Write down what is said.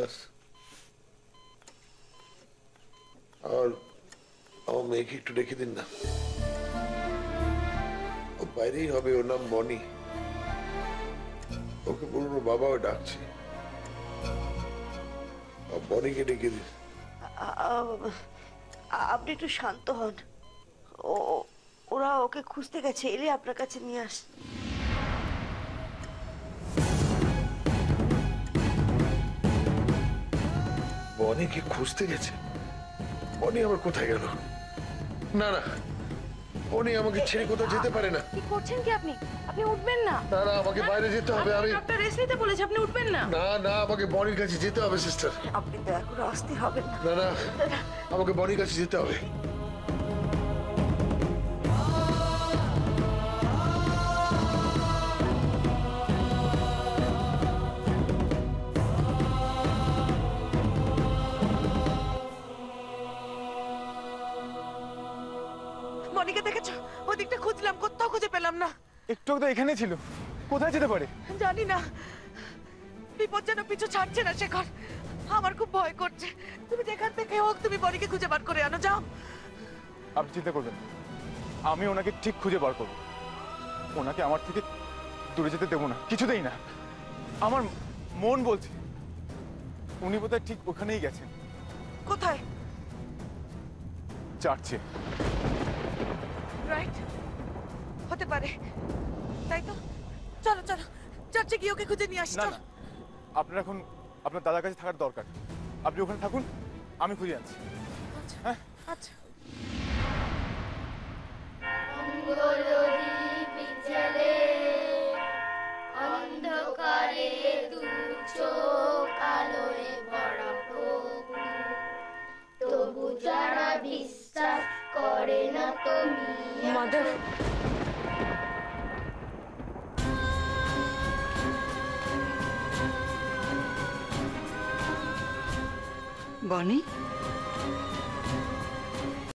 ব্যাস। আর আমার মেয়েকে একটু রেখে দিন না, ও বাইরেই হবে, ওর নাম বনি। ওকে বলুন ওর বাবাও ডাকছে, বনিকে ডেকে দিন। আপনি একটু শান্ত হন, ওরা ওকে খুঁজতে গেছে, এলে আপনার কাছে নিয়ে আস। বনিকে খুঁজতে গেছে? বনি আবার কোথায় গেল? না না, বনি আমাকে ছেড়ে কোথাও যেতে পারে না। কি করছেন কি আপনি? আপনি উঠবেন না। না না, আমাকে বাইরে যেতে হবে। আমি ডক্টর রেস্ট নিতে বলেছে, আপনি উঠবেন না। না না, আমাকে বনির কাছে যেতে হবে সিস্টার। আপনি দয়া করে আসতে হবে না। না না, আমাকে বনির কাছে যেতে হবে। বনিকে দেখেছো? ওদিকটা খুঁজলাম, কোথাও খুঁজে পেলাম না। একটু তো এখানে ছিল, কোথায় যেতে পারে? জানি না, বিপদ যেন পিছু ছাড়ছে না শেখর। আমার খুব ভয় করছে। তুমি যেখান থেকে হোক তুমি বনিকে খুঁজে বার করে আনো, যাও। আপনি চিন্তা করবেন, আমি ওনাকে ঠিক খুঁজে বার করবো। ওনাকে আমার থেকে দূরে যেতে দেবো না, কিছুতেই না। আমার মন বলছে উনি বোধহয় ঠিক ওখানেই গেছেন। কোথায়? চার্চে। রাইট, হতে পারে, তাই তো। চলো চলো, চার্চে গিয়ে ওকে খুঁজে নিয়ে আসি। না না, আপনার এখন আপনার দাদার কাছে থাকার দরকার। আপনি ওখানে থাকুন, আমি খুঁজে আনছি। হ্যাঁ আচ্ছা। অন্ধকারে দু চোখ আলোয় ভরা প্রভু, তবু যারা বিশ্বাস করে না তুমি মাদার, বনি